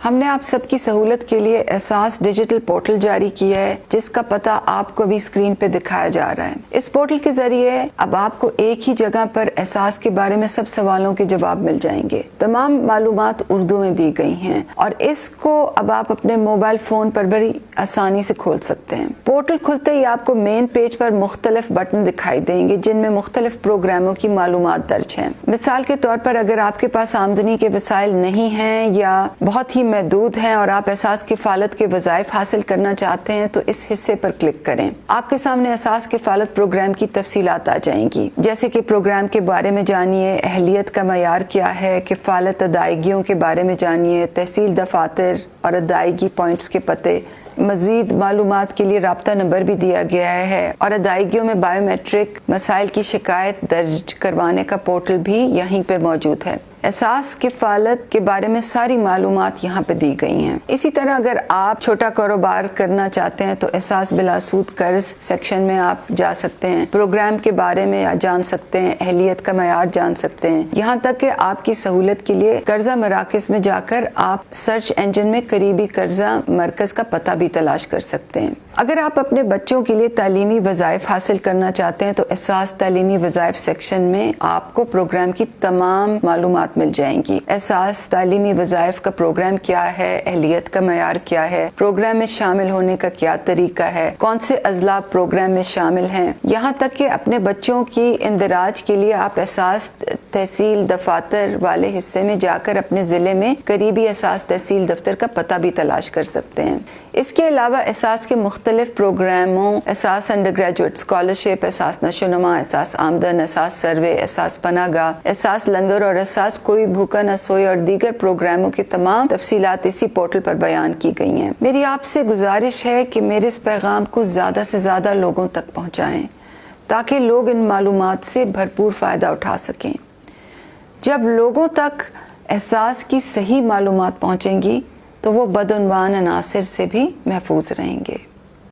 ہم نے آپ سب کی سہولت کے لیے احساس ڈیجیٹل پورٹل جاری کیا ہے، جس کا پتہ آپ کو بھی اسکرین پہ دکھایا جا رہا ہے۔ اس پورٹل کے ذریعے اب آپ کو ایک ہی جگہ پر احساس کے بارے میں سب سوالوں کے جواب مل جائیں گے۔ تمام معلومات اردو میں دی گئی ہیں اور اس کو اب آپ اپنے موبائل فون پر بڑی آسانی سے کھول سکتے ہیں۔ پورٹل کھلتے ہی آپ کو مین پیج پر مختلف بٹن دکھائی دیں گے جن میں مختلف پروگراموں کی معلومات درج ہیں۔ مثال کے طور پر اگر آپ کے پاس آمدنی کے وسائل نہیں ہیں یا بہت ہی محدود ہیں اور آپ احساس کفالت کے وظائف حاصل کرنا چاہتے ہیں تو اس حصے پر کلک کریں۔ آپ کے سامنے احساس کفالت پروگرام کی تفصیلات آ جائیں گی، جیسے کہ پروگرام کے بارے میں جانیے، اہلیت کا معیار کیا ہے، کفالت ادائیگیوں کے بارے میں جانیے، تحصیل دفاتر اور ادائیگی پوائنٹس کے پتے۔ مزید معلومات کے لیے رابطہ نمبر بھی دیا گیا ہے اور ادائیگیوں میں بائیو میٹرک مسائل کی شکایت درج کروانے کا پورٹل بھی یہیں پہ موجود ہے۔ احساس کفالت کے بارے میں ساری معلومات یہاں پہ دی گئی ہیں۔ اسی طرح اگر آپ چھوٹا کاروبار کرنا چاہتے ہیں تو احساس بلا سود قرض سیکشن میں آپ جا سکتے ہیں، پروگرام کے بارے میں جان سکتے ہیں، اہلیت کا معیار جان سکتے ہیں، یہاں تک کہ آپ کی سہولت کے لیے قرضہ مراکز میں جا کر آپ سرچ انجن میں قریبی قرضہ مرکز کا پتہ بھی تلاش کر سکتے ہیں۔ اگر آپ اپنے بچوں کے لیے تعلیمی وظائف حاصل کرنا چاہتے ہیں تو احساس تعلیمی وظائف سیکشن میں آپ کو پروگرام کی تمام معلومات مل جائیں گی۔ احساس تعلیمی وظائف کا پروگرام کیا ہے، اہلیت کا معیار کیا ہے، پروگرام میں شامل ہونے کا کیا طریقہ ہے، کون سے اضلاع پروگرام میں شامل ہیں، یہاں تک کہ اپنے بچوں کی اندراج کے لیے آپ احساس تحصیل دفاتر والے حصے میں جا کر اپنے ضلع میں قریبی احساس تحصیل دفتر کا پتہ بھی تلاش کر سکتے ہیں۔ اس کے علاوہ احساس کے مختلف پروگراموں، احساس انڈر گریجویٹ اسکالرشپ، احساس نشوونما، احساس آمدن، احساس سروے، احساس پناہ گاہ، احساس لنگر اور احساس کوئی بھوکا نہ سوئے اور دیگر پروگراموں کی تمام تفصیلات اسی پورٹل پر بیان کی گئی ہیں۔ میری آپ سے گزارش ہے کہ میرے اس پیغام کو زیادہ سے زیادہ لوگوں تک پہنچائیں تاکہ لوگ ان معلومات سے بھرپور فائدہ اٹھا سکیں۔ جب لوگوں تک احساس کی صحیح معلومات پہنچیں گی تو وہ بدعنوان عناصر سے بھی محفوظ رہیں گے۔